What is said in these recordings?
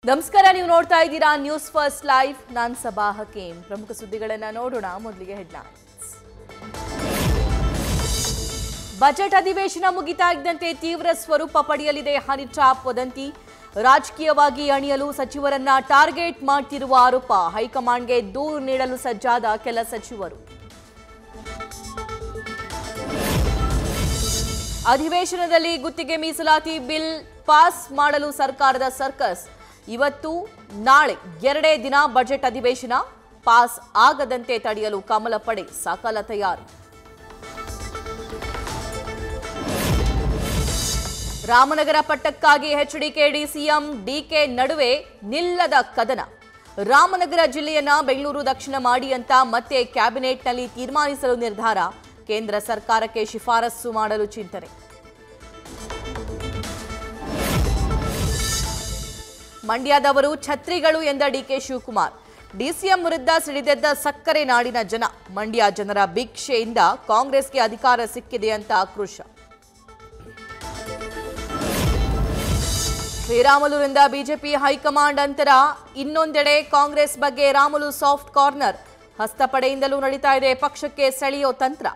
ನಮಸ್ಕಾರ, ನೀವು ನೋಡ್ತಾ ಇದ್ದೀರಾ ನ್ಯೂಸ್ ಫಸ್ಟ್ ಲೈವ್. ನಾನು ಸಬಾ ಹಕೀಂ. ಪ್ರಮುಖ ಸುದ್ದಿಗಳನ್ನು ನೋಡೋಣ. ಮೊದಲಿಗೆ ಹೆಡ್ಲೈನ್ಸ್. ಬಜೆಟ್ ಅಧಿವೇಶನ ಮುಗಿತಾ ಇದ್ದಂತೆ ತೀವ್ರ ಸ್ವರೂಪ ಪಡೆಯಲಿದೆ ಹನಿ ಟ್ರಾಪ್ ವದಂತಿ. ರಾಜಕೀಯವಾಗಿ ಅಣಿಯಲು ಸಚಿವರನ್ನ ಟಾರ್ಗೆಟ್ ಮಾಡ್ತಿರುವ ಆರೋಪ. ಹೈಕಮಾಂಡ್ಗೆ ದೂರು ನೀಡಲು ಸಜ್ಜಾದ ಕೆಲ ಸಚಿವರು. ಅಧಿವೇಶನದಲ್ಲಿ ಗುತ್ತಿಗೆ ಮೀಸಲಾತಿ ಬಿಲ್ ಪಾಸ್ ಮಾಡಲು ಸರ್ಕಾರದ ಸರ್ಕಸ್. ಇವತ್ತು ನಾಳೆ ಎರಡೇ ದಿನ ಬಜೆಟ್ ಅಧಿವೇಶನ. ಪಾಸ್ ಆಗದಂತೆ ತಡೆಯಲು ಕಮಲ ಪಡೆ ಸಕಲ ತಯಾರಿ. ರಾಮನಗರ ಪಟ್ಟಕ್ಕಾಗಿ ಎಚ್ಡಿಕೆ ಸಿಎಂ ಡಿಕೆ ನಡುವೆ ನಿಲ್ಲದ ಕದನ. ರಾಮನಗರ ಜಿಲ್ಲೆಯನ್ನ ಬೆಂಗಳೂರು ದಕ್ಷಿಣ ಮಾಡಿ ಅಂತ ಮತ್ತೆ ಕ್ಯಾಬಿನೆಟ್ನಲ್ಲಿ ತೀರ್ಮಾನಿಸಲು ನಿರ್ಧಾರ. ಕೇಂದ್ರ ಸರ್ಕಾರಕ್ಕೆ ಶಿಫಾರಸು ಮಾಡಲು ಚಿಂತನೆ. ಮಂಡ್ಯದವರು ಛತ್ರಿಗಳು ಎಂದ ಡಿಕೆ ಶಿವಕುಮಾರ್. ಡಿಸಿಎಂ ವಿರುದ್ಧ ಸಿಡಿದೆದ್ದ ಸಕ್ಕರೆ ನಾಡಿನ ಜನ. ಮಂಡ್ಯ ಜನರ ಭಿಕ್ಷೆಯಿಂದ ಕಾಂಗ್ರೆಸ್ಗೆ ಅಧಿಕಾರ ಸಿಕ್ಕಿದೆ ಅಂತ ಆಕ್ರೋಶ. ಶ್ರೀರಾಮುಲುರಿಂದ ಬಿಜೆಪಿ ಹೈಕಮಾಂಡ್ ಅಂತರ. ಇನ್ನೊಂದೆಡೆ ಕಾಂಗ್ರೆಸ್ ಬಗ್ಗೆ ರಾಮುಲು ಸಾಫ್ಟ್ ಕಾರ್ನರ್. ಹಸ್ತಪಡೆಯಿಂದಲೂ ನಡೀತಾ ಇದೆ ಪಕ್ಷಕ್ಕೆ ಸೆಳೆಯೋ ತಂತ್ರ.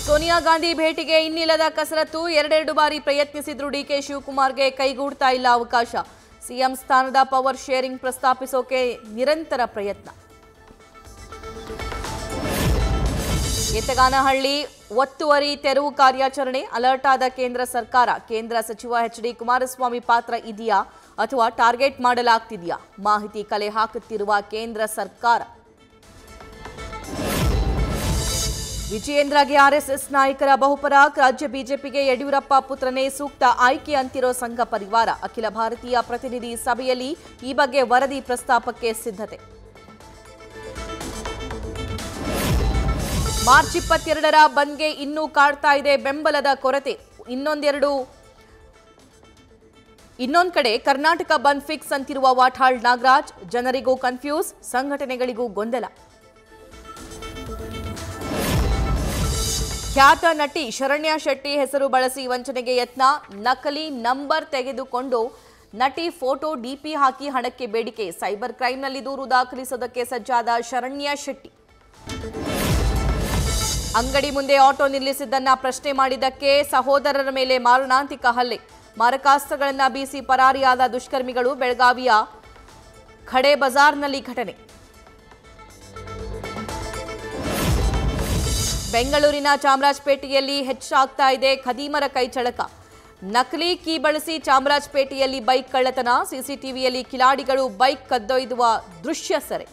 ಸೋನಿಯಾ ಗಾಂಧಿ ಭೇಟಿಗೆ ಇನ್ನಿಲ್ಲದ ಕಸರತ್ತು. ಎರಡೆರಡು ಬಾರಿ ಪ್ರಯತ್ನಿಸಿದ್ರು ಡಿಕೆ ಶಿವಕುಮಾರ್ಗೆ ಕೈಗೂಡ್ತಾ ಇಲ್ಲ ಅವಕಾಶ. ಸಿಎಂ ಸ್ಥಾನದ ಪವರ್ ಶೇರಿಂಗ್ ಪ್ರಸ್ತಾಪಿಸೋಕೆ ನಿರಂತರ ಪ್ರಯತ್ನ. ಯತಗಾನಹಳ್ಳಿ ಒತ್ತುವರಿ ತೆರವು ಕಾರ್ಯಾಚರಣೆ. ಅಲರ್ಟ್ ಆದ ಕೇಂದ್ರ ಸರ್ಕಾರ. ಕೇಂದ್ರ ಸಚಿವ ಎಚ್ಡಿ ಕುಮಾರಸ್ವಾಮಿ ಪಾತ್ರ ಇದೆಯಾ ಅಥವಾ ಟಾರ್ಗೆಟ್ ಮಾಡಲಾಗ್ತಿದೆಯಾ? ಮಾಹಿತಿ ಕಲೆ ಹಾಕುತ್ತಿರುವ ಕೇಂದ್ರ ಸರ್ಕಾರ. ವಿಜಯೇಂದ್ರಗೆ ಆರ್ಎಸ್ಎಸ್ ನಾಯಕರ ಬಹುಪರಾಕ್. ರಾಜ್ಯ ಬಿಜೆಪಿಗೆ ಯಡಿಯೂರಪ್ಪ ಪುತ್ರನೇ ಸೂಕ್ತ ಆಯ್ಕೆ ಅಂತಿರೋ ಸಂಘ ಪರಿವಾರ. ಅಖಿಲ ಭಾರತೀಯ ಪ್ರತಿನಿಧಿ ಸಭೆಯಲ್ಲಿ ಈ ಬಗ್ಗೆ ವರದಿ ಪ್ರಸ್ತಾಪಕ್ಕೆ ಸಿದ್ಧತೆ. ಮಾರ್ಚ್ 22ರ ಬಂದ್ಗೆ ಇನ್ನೂ ಕಾಡ್ತಾ ಇದೆ ಬೆಂಬಲದ ಕೊರತೆ. ಇನ್ನೊಂದು ಕಡೆ ಕರ್ನಾಟಕ ಬಂದ್ ಫಿಕ್ಸ್ ಅಂತಿರುವ ವಾಟಾಳ್ ನಾಗರಾಜ್. ಜನರಿಗೂ ಕನ್ಫ್ಯೂಸ್, ಸಂಘಟನೆಗಳಿಗೂ ಗೊಂದಲ. ಖ್ಯಾತ ನಟಿ ಶರಣ್ಯ ಶೆಟ್ಟಿ ಹೆಸರು ಬಳಸಿ ವಂಚನೆಗೆ ಯತ್ನ. ನಕಲಿ ನಂಬರ್ ತೆಗೆದುಕೊಂಡು ನಟಿ ಫೋಟೋ ಡಿಪಿ ಹಾಕಿ ಹಣಕ್ಕೆ ಬೇಡಿಕೆ. ಸೈಬರ್ ಕ್ರೈಂನಲ್ಲಿ ದೂರು ದಾಖಲಿಸೋದಕ್ಕೆ ಸಜ್ಜಾದ ಶರಣ್ಯ ಶೆಟ್ಟಿ. ಅಂಗಡಿ ಮುಂದೆ ಆಟೋ ನಿಲ್ಲಿಸಿದ್ದನ್ನ ಪ್ರಶ್ನೆ ಮಾಡಿದ್ದಕ್ಕೆ ಸಹೋದರರ ಮೇಲೆ ಮಾರಣಾಂತಿಕ ಹಲ್ಲೆ. ಮಾರಕಾಸ್ತ್ರಗಳನ್ನ ಬೀಸಿ ಪರಾರಿಯಾದ ದುಷ್ಕರ್ಮಿಗಳು. ಬೆಳಗಾವಿಯ ಖಡೆ ಬಜಾರ್ನಲ್ಲಿ ಘಟನೆ. ಬೆಂಗಳೂರಿನ ಚಾಮರಾಜಪೇಟೆಯಲ್ಲಿ ಹೆಚ್ಚಾಗ್ತಾ ಇದೆ ಖದೀಮರ ಕೈಚಳಕ. ನಕಲಿ ಕೀ ಬಳಸಿ ಚಾಮರಾಜಪೇಟೆಯಲ್ಲಿ ಬೈಕ್ ಕಳ್ಳತನ. ಸಿಸಿಟಿವಿಯಲ್ಲಿ ಕಿಲಾಡಿಗಳು ಬೈಕ್ ಕದ್ದೊಯ್ದುವ ದೃಶ್ಯ ಸೆರೆ.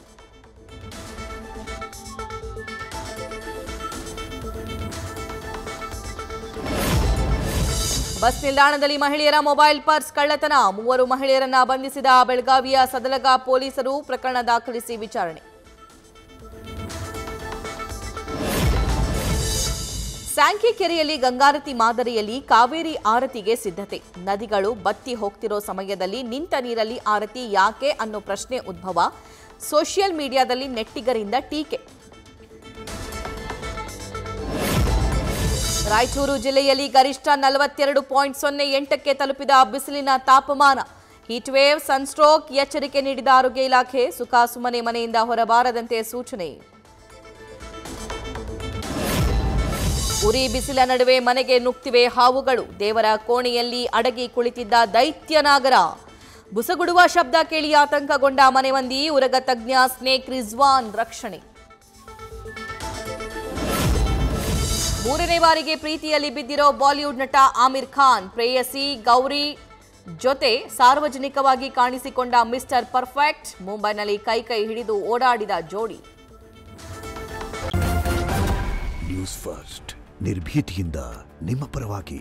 ಬಸ್ ನಿಲ್ದಾಣದಲ್ಲಿ ಮಹಿಳೆಯರ ಮೊಬೈಲ್ ಪರ್ಸ್ ಕಳ್ಳತನ. 3 ಮಹಿಳೆಯರನ್ನ ಬಂಧಿಸಿದ ಬೆಳಗಾವಿಯ ಸದಲಗ ಪೊಲೀಸರು. ಪ್ರಕರಣ ದಾಖಲಿಸಿ ವಿಚಾರಣೆ. ಸ್ಯಾಂಕಿ ಕೆರೆಯಲ್ಲಿ ಗಂಗಾರತಿ ಮಾದರಿಯಲ್ಲಿ ಕಾವೇರಿ ಆರತಿಗೆ ಸಿದ್ಧತೆ. ನದಿಗಳು ಬತ್ತಿ ಹೋಗ್ತಿರೋ ಸಮಯದಲ್ಲಿ ನಿಂತ ನೀರಲ್ಲಿ ಆರತಿ ಯಾಕೆ ಅನ್ನೋ ಪ್ರಶ್ನೆ ಉದ್ಭವ. ಸೋಷಿಯಲ್ ಮೀಡಿಯಾದಲ್ಲಿ ನೆಟ್ಟಿಗರಿಂದ ಟೀಕೆ. ರಾಯಚೂರು ಜಿಲ್ಲೆಯಲ್ಲಿ ಗರಿಷ್ಠ 42.08ಕ್ಕೆ ತಲುಪಿದ ಬಿಸಿಲಿನ ತಾಪಮಾನ. ಹೀಟ್ ವೇವ್, ಸನ್ಸ್ಟ್ರೋಕ್ ಎಚ್ಚರಿಕೆ ನೀಡಿದ ಆರೋಗ್ಯ ಇಲಾಖೆ. ಸುಖಾಸುಮ್ಮನೆ ಮನೆಯಿಂದ ಹೊರಬಾರದಂತೆ ಸೂಚನೆ. ಉರಿ ಬಿಸಿಲ ನಡುವೆ ಮನೆಗೆ ನುಗ್ತಿವೆ ಹಾವುಗಳು. ದೇವರ ಕೋಣೆಯಲ್ಲಿ ಅಡಗಿ ಕುಳಿತಿದ್ದ ದೈತ್ಯ ನಾಗರ. ಬುಸಗುಡುವ ಶಬ್ದ ಕೇಳಿ ಆತಂಕಗೊಂಡ ಮನೆ ಮಂದಿ. ಉರಗ ತಜ್ಞ ಸ್ನೇಕ್ ರಿಜ್ವಾನ್ ರಕ್ಷಣೆ. 3ನೇ ಬಾರಿಗೆ ಪ್ರೀತಿಯಲ್ಲಿ ಬಿದ್ದಿರೋ ಬಾಲಿವುಡ್ ನಟ ಆಮಿರ್ ಖಾನ್. ಪ್ರೇಯಸಿ ಗೌರಿ ಜೊತೆ ಸಾರ್ವಜನಿಕವಾಗಿ ಕಾಣಿಸಿಕೊಂಡ ಮಿಸ್ಟರ್ ಪರ್ಫೆಕ್ಟ್. ಮುಂಬೈನಲ್ಲಿ ಕೈ ಹಿಡಿದು ಓಡಾಡಿದ ಜೋಡಿ. ನ್ಯೂಸ್ ಫಸ್ಟ್ ನಿರ್ಭೀತಿಯಿಂದ ನಿಮ್ಮ ಪರವಾಗಿ.